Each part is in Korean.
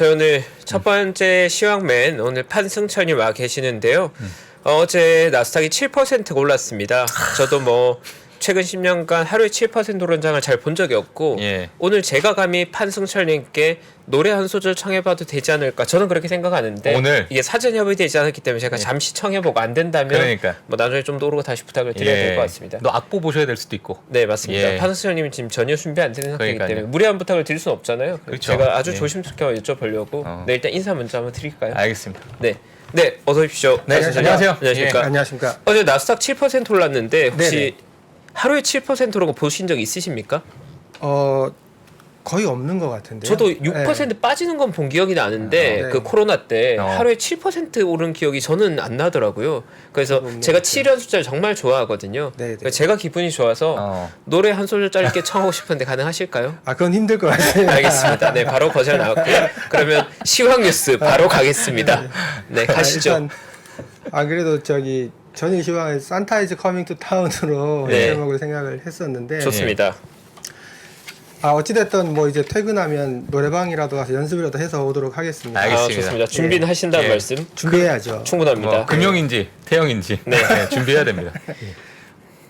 저희 오늘 첫 번째 시황맨 오늘 판승천이 와 계시는데요. 어제 나스닥이 7% 올랐습니다. 저도 뭐 최근 10년간 하루에 7% 오른 장을 잘 본 적이 없고 예. 오늘 제가 감히 판승철님께 노래 한 소절 청해봐도 되지 않을까 저는 그렇게 생각하는데 오늘? 이게 사전 협의되지 않았기 때문에 제가 잠시 청해보고 안 된다면 그러니까. 뭐 나중에 좀 더 오르고 다시 부탁을 드려야 될 것 같습니다. 너 악보 보셔야 될 수도 있고. 네 맞습니다. 예. 판승철님이 지금 전혀 준비 안 되는 상태이기 그러니까요. 때문에 무리한 부탁을 드릴 수는 없잖아요. 그렇죠. 제가 아주 예. 조심스럽게 여쭤보려고 네, 일단 인사 먼저 한번 드릴까요? 알겠습니다. 네, 네 어서 오십시오. 네, 안녕하세요. 안녕하십니까. 예. 안녕하십니까. 어제 나스닥 7% 올랐는데 혹시 네네. 하루에 7% 오른 거 보신 적 있으십니까? 거의 없는 것 같은데요. 저도 6% 빠지는 건 본 기억이 나는데 네. 그 코로나 때 어. 하루에 7% 오른 기억이 저는 안 나더라고요. 그래서 없는 제가 것 같아요. 7이라는 숫자를 정말 좋아하거든요. 네네. 그래서 제가 기분이 좋아서 노래 한 소절 짧게 청하고 싶은데 가능하실까요? 그건 힘들 것 같아요. 알겠습니다. 네, 바로 거절 나왔고요. 그러면 시황 뉴스 바로 가겠습니다. 네, 가시죠. 일단, 그래도 전일 시황에 산타 이즈 커밍 투 타운으로 네. 제목을 생각을 했었는데 좋습니다. 어찌됐든 뭐 이제 퇴근하면 노래방이라도 가서 연습이라도 해서 오도록 하겠습니다. 알겠습니다. 좋습니다. 준비는 하신다는 예. 말씀 준비해야죠. 충분합니다. 뭐 금용인지 태형인지 네. 준비해야 됩니다.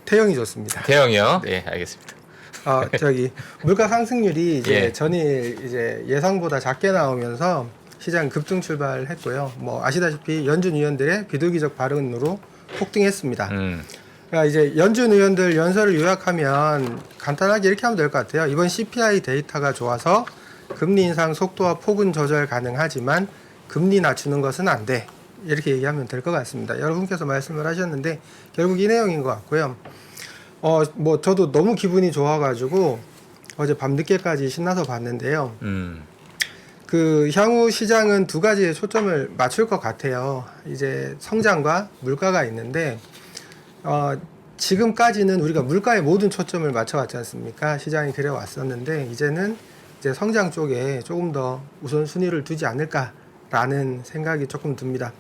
태형이 좋습니다. 태형이요? 네, 알겠습니다. 물가 상승률이 이제 예. 전일 이제 예상보다 작게 나오면서 시장 급등 출발했고요. 뭐 아시다시피 연준 의원들의 비둘기적 발언으로 폭등했습니다. 그러니까 이제 연준 의원들 연설을 요약하면 간단하게 이렇게 하면 될 것 같아요. 이번 CPI 데이터가 좋아서 금리 인상 속도와 폭은 조절 가능하지만 금리 낮추는 것은 안 돼. 이렇게 얘기하면 될 것 같습니다. 여러분께서 말씀을 하셨는데 결국 이 내용인 것 같고요. 뭐 저도 너무 기분이 좋아가지고 어제 밤늦게까지 신나서 봤는데요. 그 향후 시장은 두 가지에 초점을 맞출 것 같아요. 이제 성장과 물가가 있는데 지금까지는 우리가 물가에 모든 초점을 맞춰왔지 않습니까? 시장이 그래 왔었는데 이제는 이제 성장 쪽에 조금 더 우선순위를 두지 않을까라는 생각이 조금 듭니다.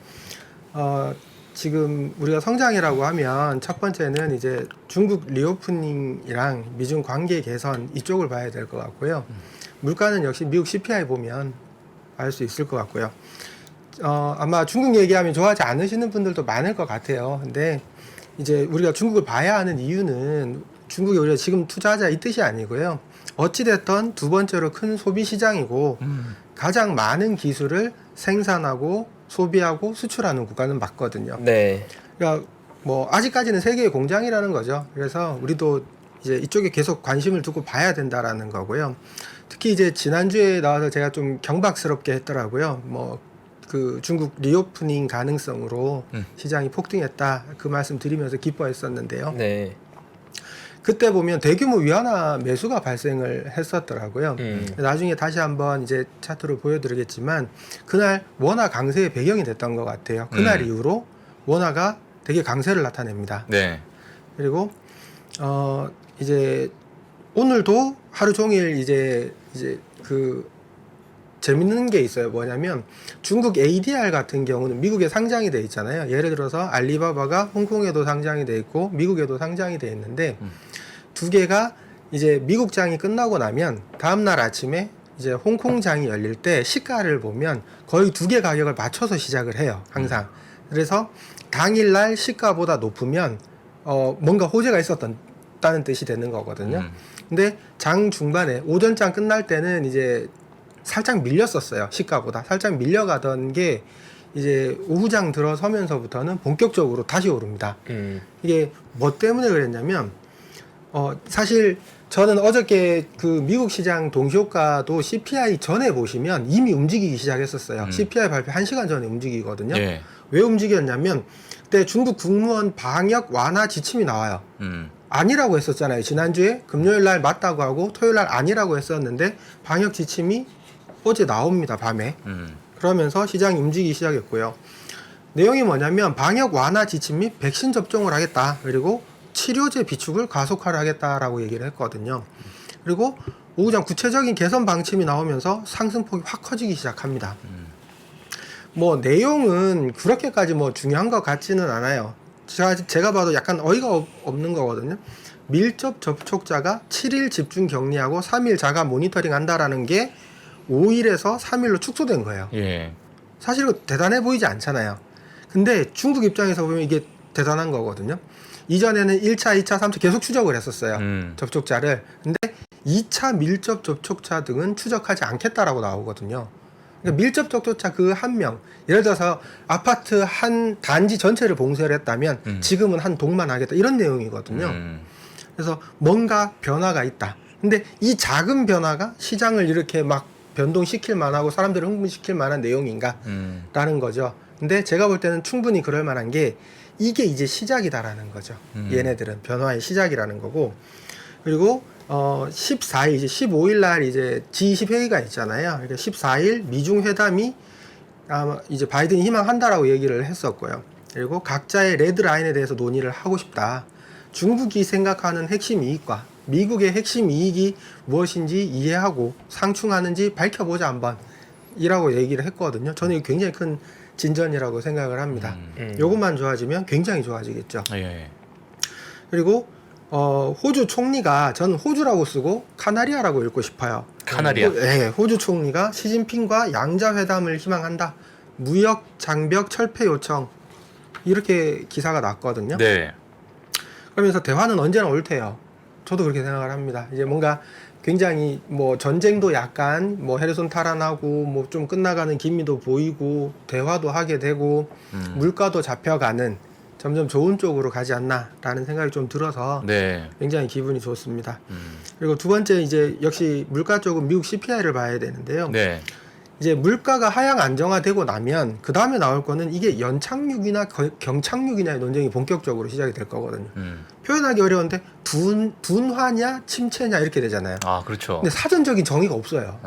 지금 우리가 성장이라고 하면 첫 번째는 이제 중국 리오프닝이랑 미중 관계 개선 이쪽을 봐야 될 것 같고요. 물가는 역시 미국 CPI 보면 알 수 있을 것 같고요. 아마 중국 얘기하면 좋아하지 않으시는 분들도 많을 것 같아요. 근데 이제 우리가 중국을 봐야 하는 이유는 중국이 우리가 지금 투자하자 이 뜻이 아니고요. 어찌됐든 두 번째로 큰 소비 시장이고 가장 많은 기술을 생산하고 소비하고 수출하는 국가는 맞거든요. 네. 그러니까 뭐 아직까지는 세계의 공장이라는 거죠. 그래서 우리도 이제 이쪽에 계속 관심을 두고 봐야 된다라는 거고요. 특히 이제 지난주에 나와서 제가 좀 경박스럽게 했더라고요. 뭐 그 중국 리오프닝 가능성으로 시장이 폭등했다. 그 말씀 드리면서 기뻐했었는데요. 네. 그때 보면 대규모 위안화 매수가 발생을 했었더라고요. 나중에 다시 한번 이제 차트로 보여드리겠지만 그날 원화 강세의 배경이 됐던 것 같아요. 그날 이후로 원화가 되게 강세를 나타냅니다. 네. 그리고 이제 오늘도 하루 종일 이제 그 재밌는 게 있어요. 뭐냐면 중국 ADR 같은 경우는 미국에 상장이 돼 있잖아요. 예를 들어서 알리바바가 홍콩에도 상장이 돼 있고 미국에도 상장이 돼 있는데 두 개가 이제 미국장이 끝나고 나면 다음날 아침에 이제 홍콩장이 열릴 때 시가를 보면 거의 두 개 가격을 맞춰서 시작을 해요. 항상. 그래서 당일날 시가보다 높으면 뭔가 호재가 있었다는 뜻이 되는 거거든요. 근데 장 중반에 오전장 끝날 때는 이제 살짝 밀렸었어요. 시가보다 살짝 밀려가던 게 이제 오후장 들어서면서부터는 본격적으로 다시 오릅니다. 이게 뭐 때문에 그랬냐면 사실 저는 어저께 그 미국 시장 동시효과도 CPI 전에 보시면 이미 움직이기 시작했었어요. CPI 발표 1시간 전에 움직이거든요. 예. 왜 움직였냐면 그때 중국 국무원 방역 완화 지침이 나와요. 아니라고 했었잖아요. 지난주에 금요일 날 맞다고 하고 토요일 날 아니라고 했었는데 방역 지침이 어제 나옵니다. 밤에. 그러면서 시장이 움직이기 시작했고요. 내용이 뭐냐면 방역 완화 지침 및 백신 접종을 하겠다. 그리고 치료제 비축을 가속화를 하겠다라고 얘기를 했거든요. 그리고 오후장 구체적인 개선 방침이 나오면서 상승폭이 확 커지기 시작합니다. 뭐 내용은 그렇게까지 뭐 중요한 것 같지는 않아요. 제가 봐도 약간 어이가 없는 거거든요. 밀접 접촉자가 7일 집중 격리하고 3일 자가 모니터링 한다라는 게 5일에서 3일로 축소된 거예요. 예. 사실 은 대단해 보이지 않잖아요. 근데 중국 입장에서 보면 이게 대단한 거거든요. 이전에는 1차, 2차, 3차 계속 추적을 했었어요. 접촉자를. 근데 2차 밀접 접촉자 등은 추적하지 않겠다라고 나오거든요. 그러니까 밀접 접촉자 그 한 명, 예를 들어서 아파트 한 단지 전체를 봉쇄를 했다면 지금은 한 동만 하겠다 이런 내용이거든요. 그래서 뭔가 변화가 있다. 근데 이 작은 변화가 시장을 이렇게 막 변동시킬 만하고 사람들을 흥분시킬 만한 내용인가? 라는 거죠. 근데 제가 볼 때는 충분히 그럴 만한 게 이게 이제 시작이다라는 거죠. 얘네들은 변화의 시작이라는 거고. 그리고 14일 이제 15일 날 이제 G20 회의가 있잖아요. 그러니까 14일 미중 회담이 아마 이제 바이든이 희망한다라고 얘기를 했었고요. 그리고 각자의 레드라인에 대해서 논의를 하고 싶다. 중국이 생각하는 핵심 이익과 미국의 핵심 이익이 무엇인지 이해하고 상충하는지 밝혀보자 한번 이라고 얘기를 했거든요. 저는 이게 굉장히 큰 진전이라고 생각을 합니다. 요것만 좋아지면 굉장히 좋아지겠죠. 예. 그리고 호주 총리가 저는 호주라고 쓰고 카나리아라고 읽고 싶어요. 카나리아. 네, 호주 총리가 시진핑과 양자 회담을 희망한다. 무역 장벽 철폐 요청 이렇게 기사가 났거든요. 네. 그러면서 대화는 언제나 옳대요. 저도 그렇게 생각을 합니다. 이제 뭔가 굉장히 뭐 전쟁도 약간 뭐 헤르손 탈환하고 뭐 좀 끝나가는 기미도 보이고 대화도 하게 되고 물가도 잡혀가는 점점 좋은 쪽으로 가지 않나라는 생각이 좀 들어서 네. 굉장히 기분이 좋습니다. 그리고 두 번째 이제 역시 물가 쪽은 미국 CPI를 봐야 되는데요. 네. 이제 물가가 하향 안정화되고 나면 그 다음에 나올 거는 이게 연착륙이나 경착륙이냐의 논쟁이 본격적으로 시작이 될 거거든요. 표현하기 어려운데 둔화냐 침체냐 이렇게 되잖아요. 아, 그렇죠. 근데 사전적인 정의가 없어요.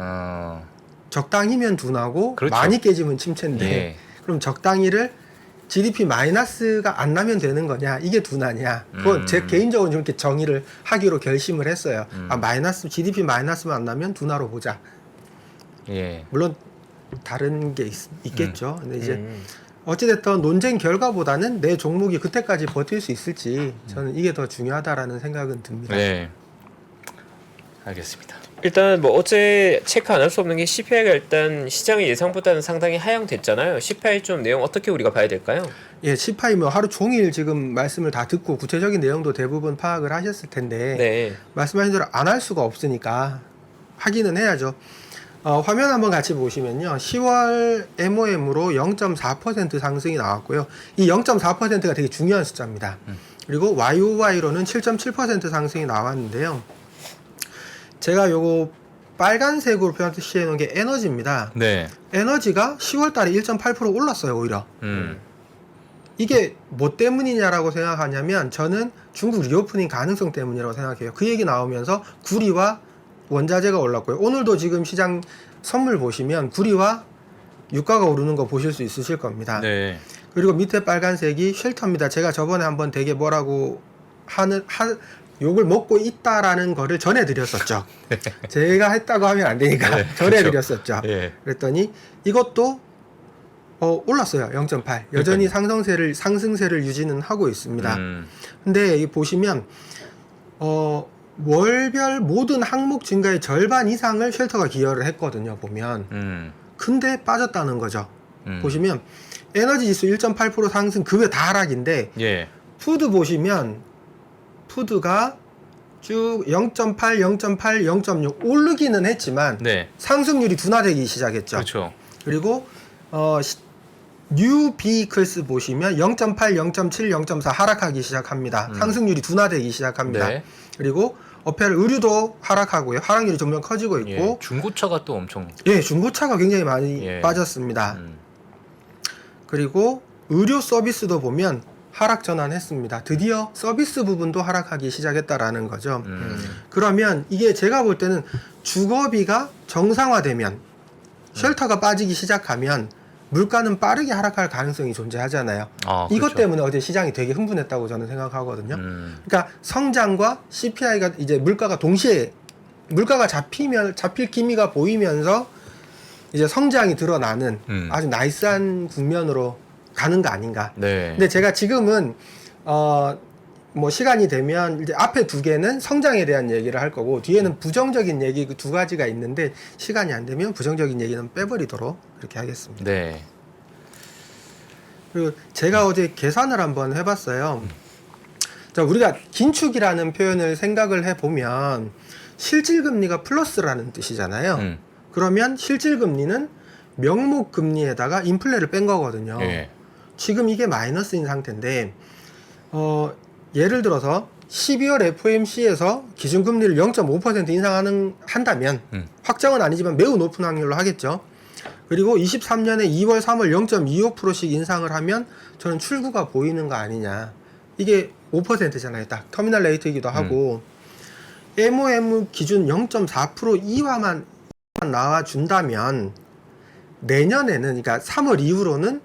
적당히면 둔하고 그렇죠. 많이 깨지면 침체인데 예. 그럼 적당히를 GDP 마이너스가 안 나면 되는 거냐 이게 둔화냐 그건 제 개인적으로 좀 이렇게 정의를 하기로 결심을 했어요. GDP 마이너스만 안 나면 둔화로 보자. 예. 물론 다른 게 있겠죠. 근데 이제 어찌됐든 논쟁 결과보다는 내 종목이 그때까지 버틸 수 있을지 저는 이게 더 중요하다라는 생각은 듭니다. 네. 알겠습니다. 일단 뭐 어제 체크 안 할 수 없는 게 CPI가 일단 시장의 예상보다는 상당히 하향됐잖아요. CPI 좀 내용 어떻게 우리가 봐야 될까요? 예, CPI 뭐 하루 종일 지금 말씀을 다 듣고 구체적인 내용도 대부분 파악을 하셨을 텐데 네. 말씀하신 대로 안 할 수가 없으니까 확인은 해야죠. 화면 한번 같이 보시면요. 10월 MOM으로 0.4% 상승이 나왔고요. 이 0.4%가 되게 중요한 숫자입니다. 그리고 YOY로는 7.7% 상승이 나왔는데요. 제가 요거 빨간색으로 표시해 놓은 게 에너지입니다. 네. 에너지가 10월 달에 1.8% 올랐어요, 오히려. 이게 뭐 때문이냐라고 생각하냐면 저는 중국 리오프닝 가능성 때문이라고 생각해요. 그 얘기 나오면서 구리와 원자재가 올랐고요. 오늘도 지금 시장 선물 보시면 구리와 유가가 오르는 거 보실 수 있으실 겁니다. 네. 그리고 밑에 빨간색이 쉘터입니다. 제가 저번에 한번 되게 뭐라고 욕을 먹고 있다라는 거를 전해드렸었죠. 제가 했다고 하면 안 되니까 네, 전해드렸었죠. 예. 그랬더니 이것도 올랐어요. 0.8. 여전히 상승세를 유지는 하고 있습니다. 근데 이 보시면 월별 모든 항목 증가의 절반 이상을 쉘터가 기여를 했거든요. 보면. 근데 빠졌다는 거죠. 보시면 에너지 지수 1.8% 상승 그 외 다 하락인데 예. 푸드 보시면 푸드가 쭉 0.8, 0.8, 0.6 오르기는 했지만 네. 상승률이 둔화되기 시작했죠. 그렇죠. 그리고 뉴 비클스 보시면 0.8, 0.7, 0.4 하락하기 시작합니다. 상승률이 둔화되기 시작합니다. 네. 그리고 어펠 의류도 하락하고요. 하락률이 점점 커지고 있고 예. 중고차가 또 엄청 예, 중고차가 굉장히 많이 예. 빠졌습니다. 그리고 의료 서비스도 보면 하락 전환했습니다. 드디어 서비스 부분도 하락하기 시작했다라는 거죠. 그러면 이게 제가 볼 때는 주거비가 정상화되면 쉘터가 빠지기 시작하면 물가는 빠르게 하락할 가능성이 존재하잖아요. 아, 이것 그렇죠. 때문에 어제 시장이 되게 흥분했다고 저는 생각하거든요. 그러니까 성장과 CPI가 이제 물가가 동시에 물가가 잡힐 기미가 보이면서 이제 성장이 드러나는 아주 나이스한 국면으로 가는 거 아닌가. 네. 근데 제가 지금은 뭐 시간이 되면 이제 앞에 두 개는 성장에 대한 얘기를 할 거고 뒤에는 부정적인 얘기 그 두 가지가 있는데 시간이 안 되면 부정적인 얘기는 빼버리도록 그렇게 하겠습니다. 네. 그리고 제가 어제 계산을 한번 해봤어요. 자, 우리가 긴축이라는 표현을 생각을 해보면 실질금리가 플러스라는 뜻이잖아요. 그러면 실질금리는 명목금리에다가 인플레를 뺀 거거든요. 예. 지금 이게 마이너스인 상태인데 예를 들어서 12월 FOMC에서 기준금리를 0.5% 한다면 확정은 아니지만 매우 높은 확률로 하겠죠. 그리고 23년에 2월, 3월 0.25%씩 인상을 하면 저는 출구가 보이는 거 아니냐. 이게 5%잖아요. 딱 터미널 레이트이기도 하고 MOM 기준 0.4% 이하만 나와준다면 내년에는 그러니까 3월 이후로는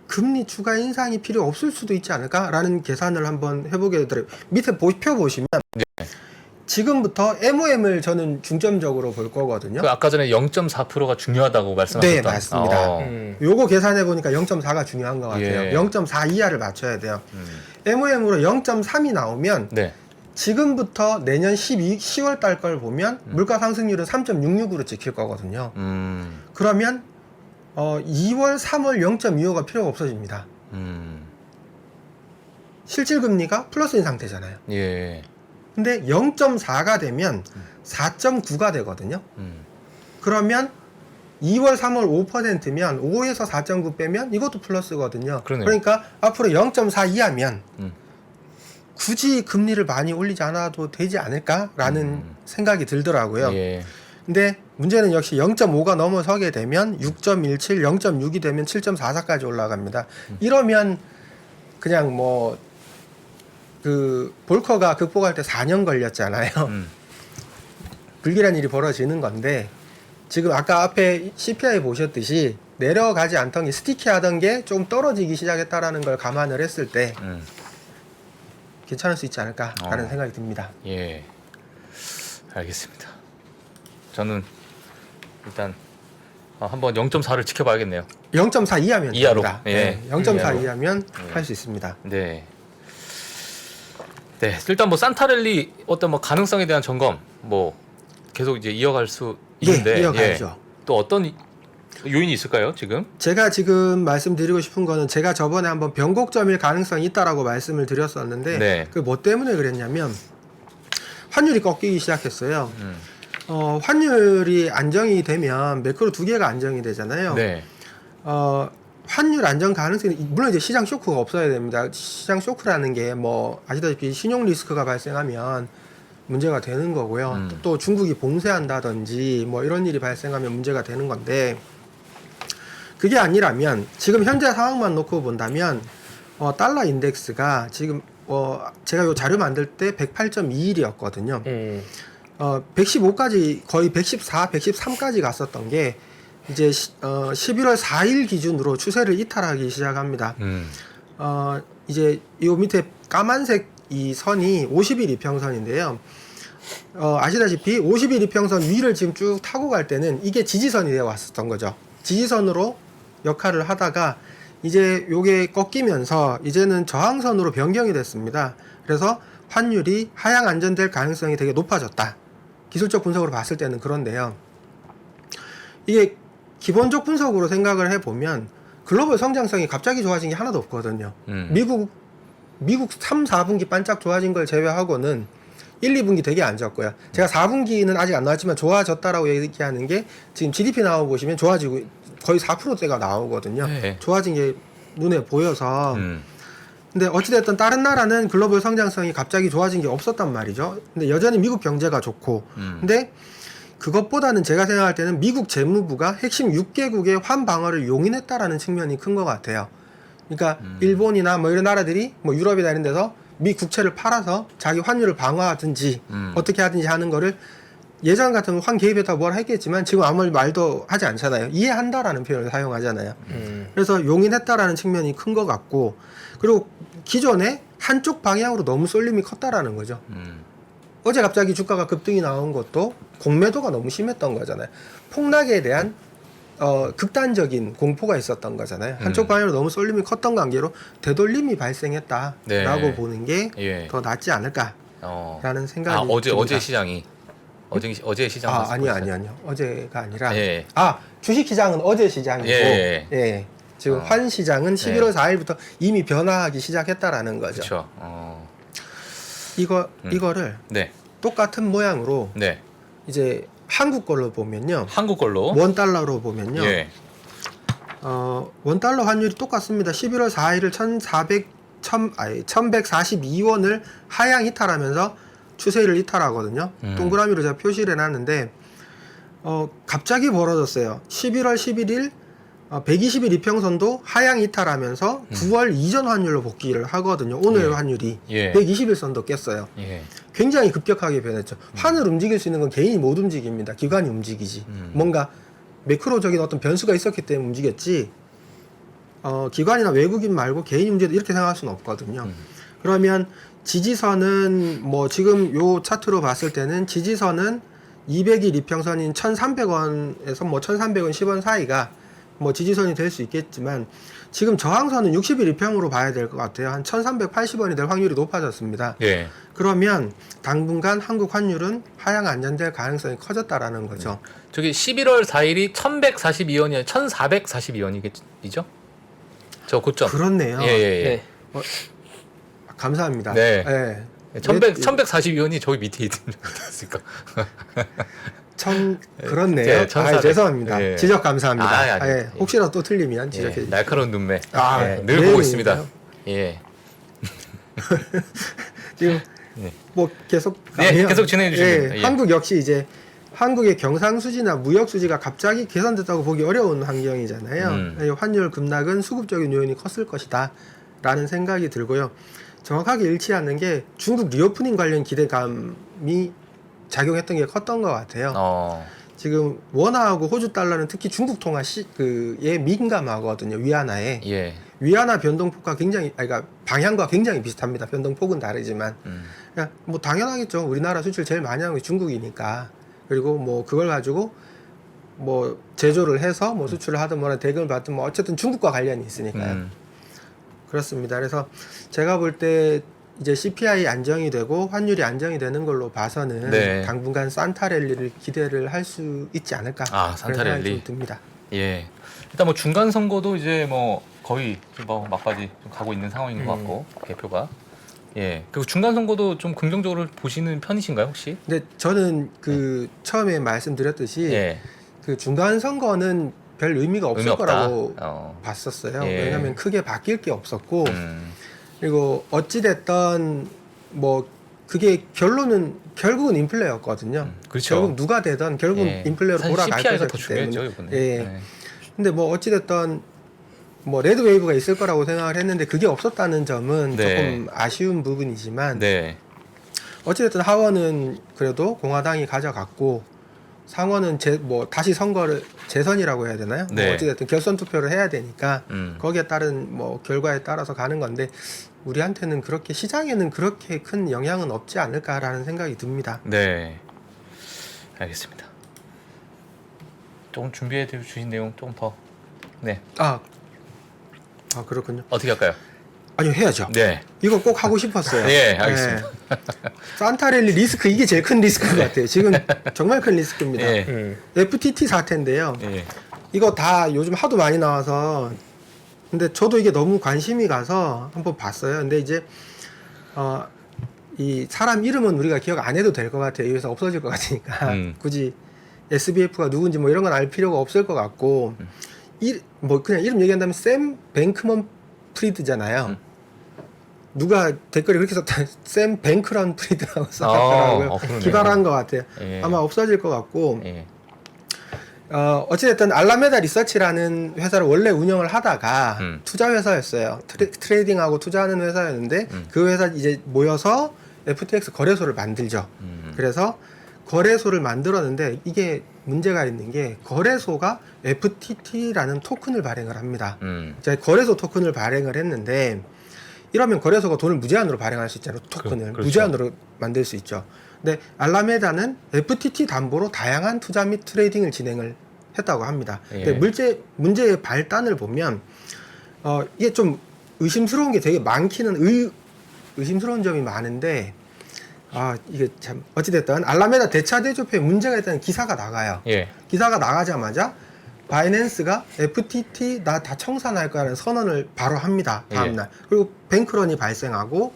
금리 추가 인상이 필요 없을 수도 있지 않을까라는 계산을 한번 해보게 되더라고요. 밑에 표 보시면 지금부터 MOM을 저는 중점적으로 볼 거거든요. 그 아까 전에 0.4%가 중요하다고 말씀하셨던. 네, 맞습니다. 요거 계산해 보니까 0.4가 중요한 것 같아요. 예. 0.4 이하를 맞춰야 돼요. MOM으로 0.3이 나오면 네. 지금부터 내년 10월 달 걸 보면 물가 상승률은 3.66으로 찍힐 거거든요. 그러면 2월, 3월 0.25가 필요가 없어집니다. 실질금리가 플러스인 상태잖아요. 예. 근데 0.4가 되면 4.9가 되거든요. 그러면 2월, 3월 5%면 5에서 4.9 빼면 이것도 플러스거든요. 그러네요. 그러니까 앞으로 0.4 이하면 굳이 금리를 많이 올리지 않아도 되지 않을까라는 생각이 들더라고요. 예. 근데 문제는 역시 0.5가 넘어서게 되면 6.17, 0.6이 되면 7.44까지 올라갑니다. 이러면 그냥 뭐 그 볼커가 극복할 때 4년 걸렸잖아요. 불길한 일이 벌어지는 건데 지금 아까 앞에 CPI 보셨듯이 내려가지 않던 게 스티키하던 게 좀 떨어지기 시작했다라는 걸 감안을 했을 때 괜찮을 수 있지 않을까라는 생각이 듭니다. 예. 알겠습니다. 저는 일단 한번 0.4를 지켜봐야겠네요. 0.4 이하면 이하로. 됩니다. 예. 네, 0.4 이하로. 이하면 할 수 있습니다. 네. 네. 일단 뭐 산타랠리 어떤 뭐 가능성에 대한 점검 뭐 계속 이제 이어갈 수 있는데 네, 이어가죠. 또 어떤 요인이 있을까요, 지금? 제가 지금 말씀드리고 싶은 거는 제가 저번에 한번 변곡점일 가능성이 있다라고 말씀을 드렸었는데 네. 그 뭐 때문에 그랬냐면 환율이 꺾이기 시작했어요. 환율이 안정이 되면 매크로 두 개가 안정이 되잖아요. 네. 환율 안정 가능성이 물론 이제 시장 쇼크가 없어야 됩니다. 시장 쇼크라는 게 뭐 아시다시피 신용 리스크가 발생하면 문제가 되는 거고요. 또 중국이 봉쇄한다든지 뭐 이런 일이 발생하면 문제가 되는 건데 그게 아니라면 지금 현재 상황만 놓고 본다면 달러 인덱스가 지금 제가 요 자료 만들 때 108.21이었거든요. 115까지 거의 114, 113까지 갔었던 게 이제 11월 4일 기준으로 추세를 이탈하기 시작합니다. 이제 요 밑에 까만색 이 선이 50일 이평선인데요. 아시다시피 50일 이평선 위를 지금 쭉 타고 갈 때는 이게 지지선이 되어 왔었던 거죠. 지지선으로 역할을 하다가 이제 요게 꺾이면서 이제는 저항선으로 변경이 됐습니다. 그래서 환율이 하향 안전될 가능성이 되게 높아졌다. 기술적 분석으로 봤을 때는 그런데요. 이게 기본적 분석으로 생각을 해보면 글로벌 성장성이 갑자기 좋아진 게 하나도 없거든요. 미국 3, 4분기 반짝 좋아진 걸 제외하고는 1, 2분기 되게 안 좋았고요. 제가 4분기는 아직 안 나왔지만 좋아졌다라고 얘기하는 게 지금 GDP 나와보시면 좋아지고 거의 4%대가 나오거든요. 네. 좋아진 게 눈에 보여서. 근데 어찌됐든 다른 나라는 글로벌 성장성이 갑자기 좋아진 게 없었단 말이죠. 근데 여전히 미국 경제가 좋고. 근데 그것보다는 제가 생각할 때는 미국 재무부가 핵심 6개국의 환 방어를 용인했다라는 측면이 큰 것 같아요. 그러니까 일본이나 뭐 이런 나라들이 뭐 유럽이나 이런 데서 미 국채를 팔아서 자기 환율을 방어하든지 어떻게 하든지 하는 거를 예전 같으면 환 개입했다고 뭘 했겠지만 지금 아무 말도 하지 않잖아요. 이해한다라는 표현을 사용하잖아요. 그래서 용인했다라는 측면이 큰 것 같고 그리고 기존에 한쪽 방향으로 너무 쏠림이 컸다라는 거죠. 어제 갑자기 주가가 급등이 나온 것도 공매도가 너무 심했던 거잖아요. 폭락에 대한 극단적인 공포가 있었던 거잖아요. 한쪽 방향으로 너무 쏠림이 컸던 관계로 되돌림이 발생했다라고 네. 보는 게 예. 더 낫지 않을까라는 생각이 어제 듭니다. 시장이 어제 시장 아니요. 어제가 아니라 예. 주식 시장은 어제 시장이고 예. 지금 환 시장은 11월 4일부터 이미 변화하기 시작했다라는 거죠. 그렇죠. 이거를 네. 똑같은 모양으로 네. 이제 한국 걸로 보면요. 한국 걸로. 원 달러로 보면요. 예. 원 달러 환율이 똑같습니다. 11월 4일을 1142원을 하향 이탈하면서 추세를 이탈하거든요. 동그라미로 제가 표시를 해놨는데 갑자기 벌어졌어요. 11월 11일 120일 이평선도 하향 이탈하면서 9월 이전 환율로 복귀를 하거든요. 오늘 예. 환율이 예. 120일선도 깼어요. 예. 굉장히 급격하게 변했죠. 환을 움직일 수 있는 건 개인이 못 움직입니다. 기관이 움직이지. 뭔가 매크로적인 어떤 변수가 있었기 때문에 움직였지. 기관이나 외국인 말고 개인이 움직였다 이렇게 생각할 수는 없거든요. 그러면 지지선은 뭐 지금 요 차트로 봤을 때는 지지선은 200일 이평선인 1,300원에서 뭐 1,300원 10원 사이가 뭐 지지선이 될 수 있겠지만 지금 저항선은 60일 이평으로 봐야 될 것 같아요. 한 1,380원이 될 확률이 높아졌습니다. 예. 그러면 당분간 한국 환율은 하향 안전될 가능성이 커졌다라는 거죠. 저기 11월 4일이 1,142원이 1,442원이죠? 저 고점. 그렇네요. 예. 네. 감사합니다. 네. 예. 1,142원이 저기 밑에 있을까? 그렇네요. 네, 1,400. 죄송합니다. 예. 지적 감사합니다. 아니. 예. 혹시라도 또 틀리면 지적해 예. 주세요. 날카로운 눈매. 늘 네, 보고 네, 있습니다. 네. 예. 지금 네. 뭐 계속 네, 가면, 계속 진행해 주시면 됩니다. 예. 한국 역시 이제 한국의 경상수지나 무역수지가 갑자기 개선됐다고 보기 어려운 환경이잖아요. 이 환율 급락은 수급적인 요인이 컸을 것이다 라는 생각이 들고요. 정확하게 일치하는 게 중국 리오프닝 관련 기대감이 작용했던 게 컸던 것 같아요. 지금 원화하고 호주 달러는 특히 중국 통화 에 민감하거든요. 위안화에. 예. 위안화 변동폭과 굉장히 그러니까 방향과 굉장히 비슷합니다. 변동폭은 다르지만 그러니까 뭐 당연하겠죠. 우리나라 수출 제일 많이 하는 게 중국이니까. 그리고 뭐 그걸 가지고 뭐 제조를 해서 뭐 수출을 하든 뭐나 대금을 받든 뭐 어쨌든 중국과 관련이 있으니까요. 그렇습니다. 그래서 제가 볼 때 이제 CPI 안정이 되고 환율이 안정이 되는 걸로 봐서는 네. 당분간 산타랠리를 기대를 할 수 있지 않을까. 산타랠리. 그런 생각이 좀 듭니다. 예. 일단 뭐 중간 선거도 이제 뭐 거의 뭐 막바지 좀 가고 있는 상황인 것 같고 개표가. 예. 그리고 중간 선거도 좀 긍정적으로 보시는 편이신가요 혹시? 근데 저는 처음에 말씀드렸듯이 예. 그 중간 선거는 별 의미가 없을 의미 없다. 거라고 봤었어요. 예. 왜냐하면 크게 바뀔 게 없었고 음. 그리고 어찌 됐던 뭐 그게 결국은 인플레였거든요. 그렇죠. 결국 누가 되든 결국은 예. 인플레로 사실 돌아갈 CPI가 것이기 더 중요했죠 때문에. 이번에. 예. 네. 근데 뭐 어찌 됐던 뭐 레드 웨이브가 있을 거라고 생각을 했는데 그게 없었다는 점은 네. 조금 아쉬운 부분이지만 네. 어찌 됐든 하원은 그래도 공화당이 가져갔고 상원은 다시 선거를 재선이라고 해야 되나요? 네. 뭐 어찌됐든 결선 투표를 해야 되니까 거기에 거기에 따른 뭐 결과에 따라서 가는 건데 우리한테는 그렇게 시장에는 그렇게 큰 영향은 없지 않을까라는 생각이 듭니다. 네. 알겠습니다. 조금 준비해 주신 내용 조금 더. 네. 그렇군요. 어떻게 할까요? 아니요, 해야죠. 네. 이거 꼭 하고 싶었어요. 예, 알겠습니다. 산타랠리 리스크 이게 제일 큰 리스크인 것 같아요. 지금 정말 큰 리스크입니다. 예. FTT 사태인데요. 예. 이거 다 요즘 하도 많이 나와서 근데 저도 이게 너무 관심이 가서 한번 봤어요. 근데 이제 이 사람 이름은 우리가 기억 안 해도 될 것 같아요. 여기서 없어질 것 같으니까 굳이 SBF가 누군지 뭐 이런 건 알 필요가 없을 것 같고 뭐 그냥 이름 얘기한다면 샘 뱅크먼 프리드잖아요. 누가 댓글에 그렇게 썼다. 샘 뱅크런 프리드라고 썼더라고요. 기발한 것 같아요. 예. 아마 없어질 것 같고 예. 어찌됐든 알라메다 리서치라는 회사를 원래 운영을 하다가 투자 회사였어요. 트레이딩하고 투자하는 회사였는데 그 회사 이제 모여서 FTX 거래소를 만들죠. 그래서 거래소를 만들었는데 이게 문제가 있는 게 거래소가 FTT라는 토큰을 발행을 합니다. 자, 거래소 토큰을 발행을 했는데 이러면 거래소가 돈을 무제한으로 발행할 수 있잖아요. 토큰을 그렇죠. 무제한으로 만들 수 있죠. 근데 알라메다는 FTT 담보로 다양한 투자 및 트레이딩을 진행을 했다고 합니다. 예. 근데 문제의 발단을 보면 이게 좀 의심스러운 게 되게 많기는 의심스러운 점이 많은데 이게 참 어찌됐든 알라메다 대차 대조표에 문제가 있다는 기사가 나가요. 예. 기사가 나가자마자 바이낸스가 FTT 나 다 청산할 거라는 선언을 바로 합니다. 다음날. 그리고 뱅크런이 발생하고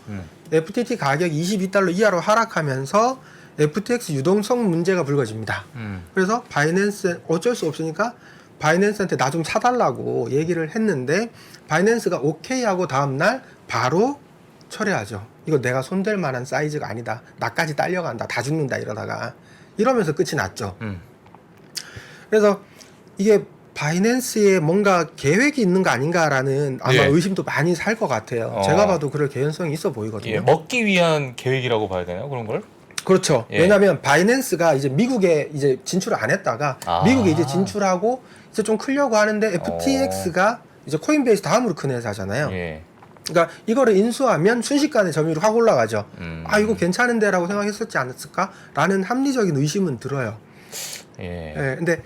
FTT 가격이 22달러 이하로 하락하면서 FTX 유동성 문제가 불거집니다. 그래서 바이낸스 어쩔 수 없으니까 바이낸스한테 나 좀 사달라고 얘기를 했는데 바이낸스가 오케이 하고 다음날 바로 철회하죠. 이거 내가 손댈 만한 사이즈가 아니다. 나까지 딸려간다. 다 죽는다 이러다가 이러면서 끝이 났죠. 그래서 이게 바이낸스에 뭔가 계획이 있는 거 아닌가라는 아마 예. 의심도 많이 살 것 같아요. 제가 봐도 그럴 개연성이 있어 보이거든요. 예. 먹기 위한 계획이라고 봐야 되나요? 그런 걸? 그렇죠. 예. 왜냐하면 바이낸스가 이제 미국에 이제 진출을 안 했다가 미국에 이제 진출하고 이제 좀 크려고 하는데 FTX가 이제 코인베이스 다음으로 큰 회사잖아요. 예. 그러니까 이거를 인수하면 순식간에 점유율이 확 올라가죠. 이거 괜찮은데라고 생각했었지 않았을까라는 합리적인 의심은 들어요. 예. 예. 근데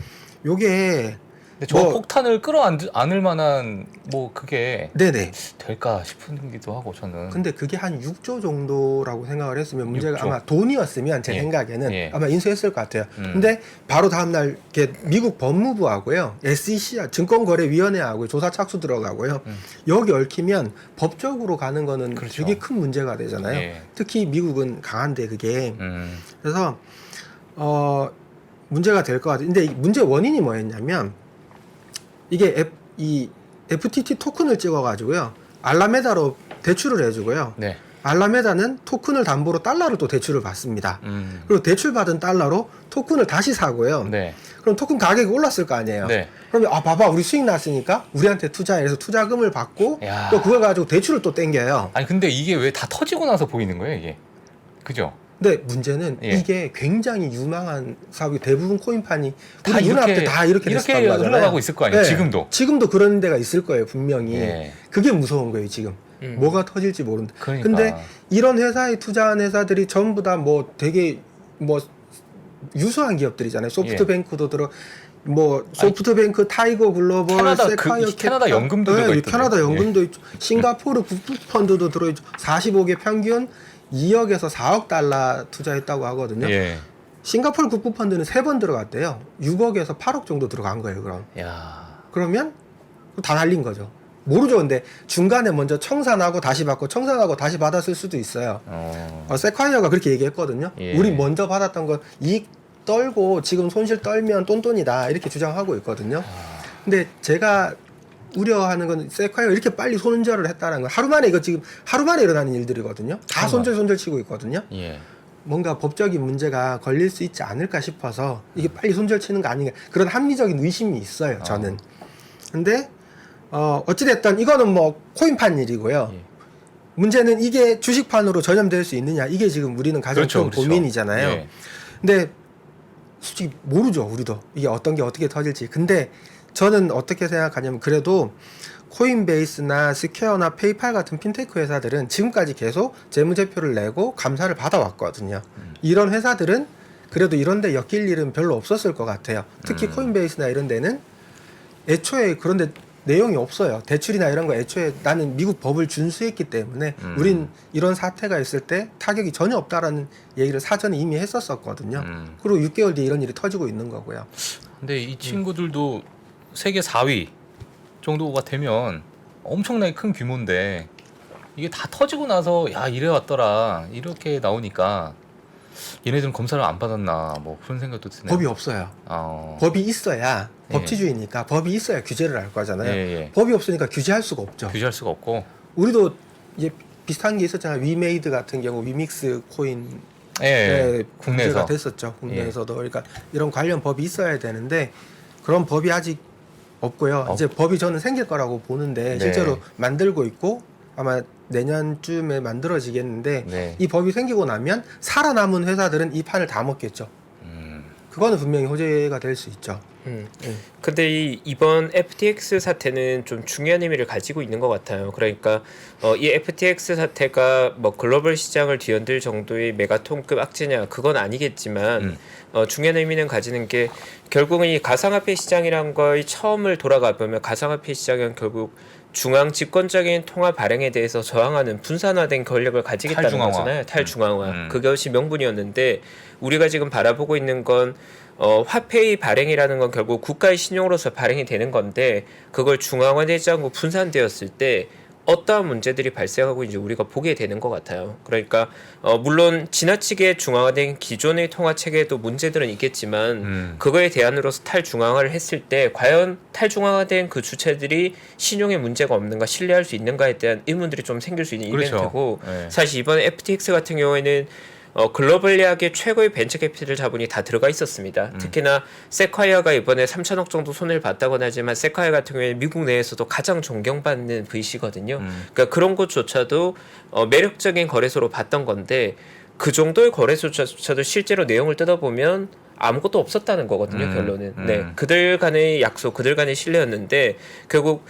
요게 근데 저 폭탄을 끌어안을 만한 뭐 그게 네네. 될까 싶기도 하고 저는. 근데 그게 한 6조 정도라고 생각을 했으면 문제가 6조. 아마 돈이었으면 제 예. 생각에는 예. 아마 인수했을 것 같아요. 근데 바로 다음날 이렇게 미국 법무부하고요, SEC 증권거래위원회하고 조사 착수 들어가고요. 여기 얽히면 법적으로 가는 거는 그렇죠. 되게 큰 문제가 되잖아요. 예. 특히 미국은 강한데 그게 그래서 문제가 될 것 같아요. 근데 이 문제 원인이 뭐였냐면 이게 이 FTT 토큰을 찍어가지고요 알라메다로 대출을 해주고요. 네. 알라메다는 토큰을 담보로 달러를 또 대출을 받습니다. 그리고 대출받은 달러로 토큰을 다시 사고요. 네. 그럼 토큰 가격이 올랐을 거 아니에요. 네. 그러면 봐봐 우리 수익 났으니까 우리한테 투자해서 투자금을 받고 야. 또 그걸 가지고 대출을 또 땡겨요. 아니 근데 이게 왜 다 터지고 나서 보이는 거예요, 이게? 그죠? 근데 문제는 예. 이게 굉장히 유망한 사업이 대부분 코인판이 다 우리 눈앞에 다 이렇게 됐었던 거잖아요. 흘러가고 있을 거 아니에요, 네. 지금도. 지금도 그런 데가 있을 거예요, 분명히. 예. 그게 무서운 거예요, 지금. 뭐가 터질지 모른다. 그러니까. 근데 이런 회사에 투자한 회사들이 전부 다 뭐 되게 뭐 유수한 기업들이잖아요. 소프트뱅크도 들어 뭐 소프트뱅크, 타이거 글로벌, 캐나다 세콰이어 캐나다 연금도 들어가 있던데. 캐나다 연금도 있죠. 싱가포르 국부펀드도 들어있죠. 45개 평균 2억에서 4억 달러 투자했다고 하거든요. 예. 싱가포르 국부펀드는 3번 들어갔대요. 6억에서 8억 정도 들어간 거예요, 그럼. 야. 그러면 다 날린 거죠. 모르죠. 근데 중간에 먼저 청산하고 다시 받고 청산하고 다시 받았을 수도 있어요. 세콰이어가 그렇게 얘기했거든요. 예. 우리 먼저 받았던 건 이익 떨고 지금 손실 떨면 똔똔이다 이렇게 주장하고 있거든요. 근데 제가 우려하는 건 세콰이어 이렇게 빨리 손절을 했다는 건 하루 만에 이거 지금 하루 만에 일어나는 일들이거든요. 다 손절 치고 있거든요. 예. 뭔가 법적인 문제가 걸릴 수 있지 않을까 싶어서 이게 빨리 손절 치는 거 아닌가 그런 합리적인 의심이 있어요. 저는. 근데 어찌됐든 이거는 뭐 코인판 일이고요. 예. 문제는 이게 주식판으로 전염될 수 있느냐 이게 지금 우리는 가장 큰 고민이잖아요. 예. 근데 솔직히 모르죠. 우리도 이게 어떤 게 어떻게 터질지. 근데 저는 어떻게 생각하냐면 그래도 코인베이스나 스퀘어나 페이팔 같은 핀테크 회사들은 지금까지 계속 재무제표를 내고 감사를 받아왔거든요. 이런 회사들은 그래도 이런 데 엮일 일은 별로 없었을 것 같아요. 특히 코인베이스나 이런 데는 애초에 그런 데 내용이 없어요. 대출이나 이런 거 애초에 나는 미국 법을 준수했기 때문에 우린 이런 사태가 있을 때 타격이 전혀 없다라는 얘기를 사전에 이미 했었었거든요. 그리고 6개월 뒤에 이런 일이 터지고 있는 거고요. 근데 이 친구들도 세계 4위 정도가 되면 엄청나게 큰 규모인데 이게 다 터지고 나서 야 이래 왔더라 이렇게 나오니까 얘네들은 검사를 안 받았나 뭐 그런 생각도 드네요. 법이 없어요. 법이 있어야 법치주의니까 법이 있어야 규제를 할 거잖아요. 예. 법이 없으니까 규제할 수가 없죠. 규제할 수가 없고. 우리도 이제 비슷한 게 있었잖아요. 위메이드 같은 경우 위믹스 코인 예. 국내가 국내에서 됐었죠. 국내에서도 그러니까 이런 관련 법이 있어야 되는데 그런 법이 아직 없고요. 이제 법이 저는 생길 거라고 보는데 네. 실제로 만들고 있고 아마 내년쯤에 만들어지겠는데 네. 이 법이 생기고 나면 살아남은 회사들은 이 판을 다 먹겠죠. 그거는 분명히 호재가 될 수 있죠. 근데 이번 FTX 사태는 좀 중요한 의미를 가지고 있는 것 같아요. 그러니까 이 FTX 사태가 뭐 글로벌 시장을 뒤흔들 정도의 메가톤급 악재냐 그건 아니겠지만 중요한 의미는 가지는 게 결국은 이 가상화폐 시장이란 거의 처음을 돌아가 보면 가상화폐 시장은 결국 중앙 집권적인 통화 발행에 대해서 저항하는 분산화된 권력을 가지겠다는 탈중앙화. 거잖아요. 탈중앙화. 그것이 명분이었는데 우리가 지금 바라보고 있는 건 화폐의 발행이라는 건 결국 국가의 신용으로서 발행이 되는 건데 그걸 중앙화되지 않고 분산되었을 때 어떠한 문제들이 발생하고 이제 우리가 보게 되는 것 같아요. 그러니까 물론 지나치게 중앙화된 기존의 통화 체계에도 문제들은 있겠지만 그거에 대안으로서 탈중앙화를 했을 때 과연 탈중앙화된 그 주체들이 신용에 문제가 없는가 신뢰할 수 있는가에 대한 의문들이 좀 생길 수 있는 그렇죠. 이벤트고 네. 사실 이번 FTX 같은 경우에는 글로벌리하게 최고의 벤처 캐피탈 자본이 다 들어가 있었습니다. 특히나 세콰이어가 이번에 3천억 정도 손해를 봤다고 하지만 세콰이어 같은 경우에 미국 내에서도 가장 존경받는 VC거든요. 그러니까 그런 곳조차도 매력적인 거래소로 봤던 건데 그 정도의 거래소조차도 실제로 내용을 뜯어보면 아무것도 없었다는 거거든요. 결론은. 네, 그들 간의 약속, 그들 간의 신뢰였는데 결국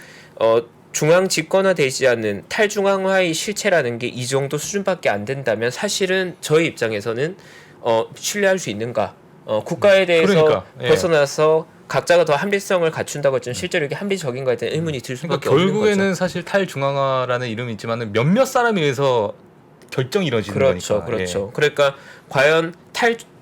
중앙 집권화되지 않는 탈중앙화의 실체라는 게 이 정도 수준밖에 안 된다면 사실은 저희 입장에서는 신뢰할 수 있는가? 국가에 대해서 그러니까, 예. 벗어나서 각자가 더 합리성을 갖춘다고 했지만 실제로 이게 합리적인가에 대한 의문이 들 수밖에 그러니까 없는 거죠. 결국에는 사실 탈중앙화라는 이름이 있지만 몇몇 사람에 의해서 결정이 이루어지는 그렇죠, 거니까. 그렇죠. 그러니까 과연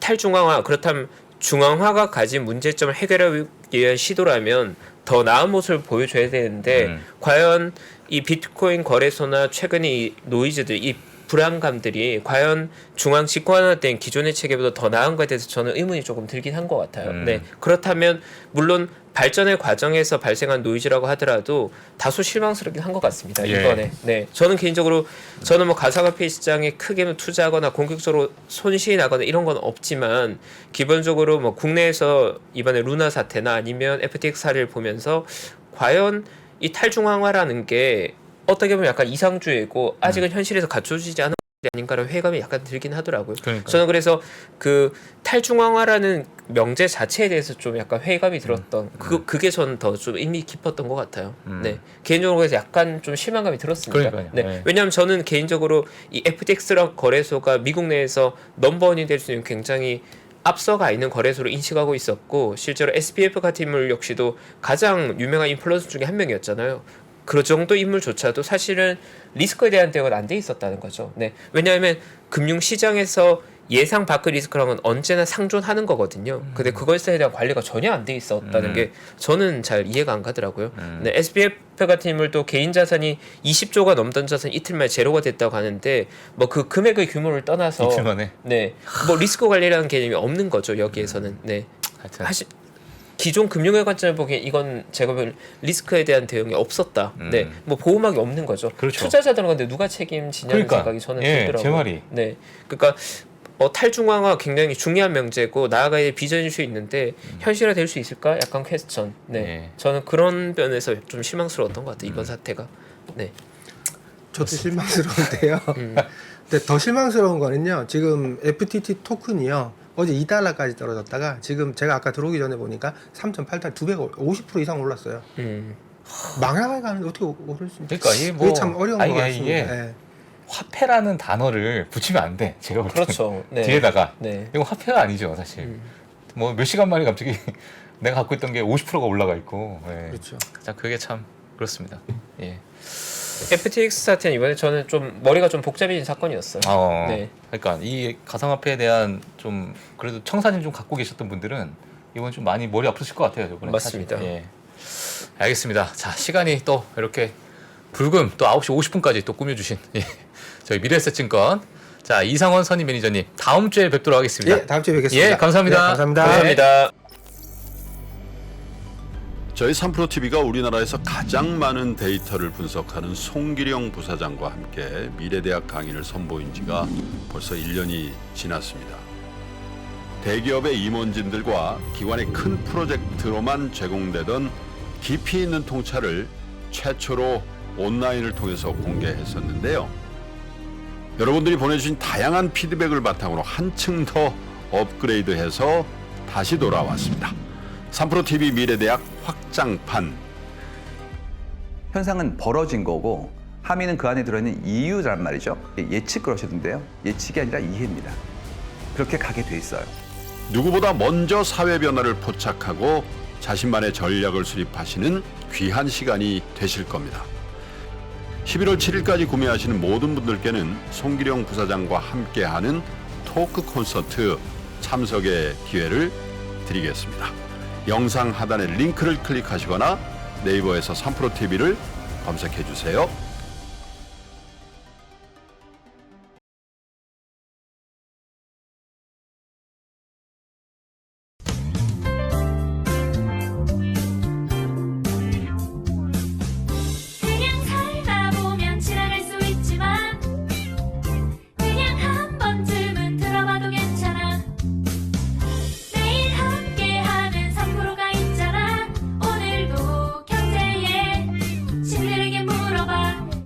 탈중앙화 그렇다면 중앙화가 가진 문제점을 해결하기 위한 시도라면 더 나은 모습을 보여줘야 되는데 과연 이 비트코인 거래소나 최근에 이 노이즈들, 이 불안감들이 과연 중앙 집권화된 기존의 체계보다 더 나은 것에 대해서 저는 의문이 조금 들긴 한 것 같아요. 네, 그렇다면 물론 발전의 과정에서 발생한 노이즈라고 하더라도 다소 실망스럽긴 한 것 같습니다. 예. 이번에. 네, 저는 개인적으로 저는 뭐 가상화폐 시장에 크게 투자하거나 공격적으로 손실이 나거나 이런 건 없지만 기본적으로 뭐 국내에서 이번에 루나 사태나 아니면 FTX 사례를 보면서 과연 이 탈중앙화라는 게 어떻게 보면 약간 이상주의고 아직은 현실에서 갖춰지지 않은 게 아닌가라는 회의감이 약간 들긴 하더라고요. 그러니까요. 저는 그래서 그 탈중앙화라는 명제 자체에 대해서 좀 약간 회의감이 들었던 그게 저는 더 좀 의미 깊었던 것 같아요. 네, 개인적으로 그래서 약간 좀 실망감이 들었습니다. 그러니까요. 네, 네. 왜냐하면 저는 개인적으로 이 FTX라는 거래소가 미국 내에서 넘버원이 될 수 있는 굉장히 앞서가 있는 거래소로 인식하고 있었고 실제로 SBF 같은 인물 역시도 가장 유명한 인플루언서 중에 한 명이었잖아요. 그 정도 인물조차도 사실은 리스크에 대한 대응은 안 돼 있었다는 거죠. 네, 왜냐하면 금융 시장에서 예상 밖의 리스크랑은 언제나 상존하는 거거든요. 근데 그것에 대한 관리가 전혀 안 돼 있었다는 게 저는 잘 이해가 안 가더라고요. 네, SBF 같은 인물도 개인 자산이 20조가 넘던 자산 이틀 만에 제로가 됐다고 하는데 뭐 그 금액의 규모를 떠나서 이틀 만에. 네, 뭐 리스크 관리라는 개념이 없는 거죠 여기에서는. 네, 하여튼 사실 기존 금융의 관점을 보기엔 이건 제가 볼 리스크에 대한 대응이 없었다. 네, 뭐 보호막이 없는 거죠. 그렇죠. 투자자들은 근데 누가 책임지냐는 그러니까, 생각이 저는 예, 들더라고요. 제 말이. 네, 그러니까 탈중앙화 굉장히 중요한 명제고 나아가야 될 비전일 수 있는데 현실화 될 수 있을까? 약간 퀘스천. 네, 예. 저는 그런 면에서 좀 실망스러웠던 것 같아요 이번 사태가. 네, 저도 실망스러운데요. 근데 더 실망스러운 거는요. 지금 FTT 토큰이요. 어제 2달러까지 떨어졌다가 지금 제가 아까 들어오기 전에 보니까 3.8달러 250% 이상 올랐어요. 망해가는데 어떻게 오를 수 있지? 그러니까 이게 뭐 그게 참 어려운 것 이게 같습니다. 예. 화폐라는 단어를 붙이면 안 돼. 제가 볼 때는. 그렇죠. 네. 뒤에다가 네. 이거 화폐가 아니죠, 사실. 뭐 몇 시간 만에 갑자기 내가 갖고 있던 게 50%가 올라가 있고. 예. 그렇죠. 자, 그게 참 그렇습니다. 예. FTX 사태는 이번에 저는 좀 머리가 좀 복잡해진 사건이었어요. 네. 그러니까 이 가상화폐에 대한 좀 그래도 청사진 좀 갖고 계셨던 분들은 이번 좀 많이 머리 아프실 것 같아요, 저번에. 맞습니다. 사실. 예. 알겠습니다. 자, 시간이 또 이렇게 불금 또 9시 50분까지 또 꾸며주신 예. 저희 미래에셋증권 자 이상원 선임 매니저님 다음 주에 뵙도록 하겠습니다. 예, 다음 주에 뵙겠습니다. 예, 감사합니다. 네, 감사합니다. 감사합니다. 저희 3프로TV가 우리나라에서 가장 많은 데이터를 분석하는 송기령 부사장과 함께 미래대학 강의를 선보인 지가 벌써 1년이 지났습니다. 대기업의 임원진들과 기관의 큰 프로젝트로만 제공되던 깊이 있는 통찰을 최초로 온라인을 통해서 공개했었는데요. 여러분들이 보내주신 다양한 피드백을 바탕으로 한층 더 업그레이드해서 다시 돌아왔습니다. 3프로TV 미래대학 확장판. 현상은 벌어진 거고 함의는 그 안에 들어있는 이유란 말이죠. 예측 그러셨는데요. 예측이 아니라 이해입니다. 그렇게 가게 돼 있어요. 누구보다 먼저 사회 변화를 포착하고 자신만의 전략을 수립하시는 귀한 시간이 되실 겁니다. 11월 7일까지 구매하시는 모든 분들께는 송기령 부사장과 함께하는 토크 콘서트 참석의 기회를 드리겠습니다. 영상 하단의 링크를 클릭하시거나 네이버에서 3프로TV를 검색해 주세요.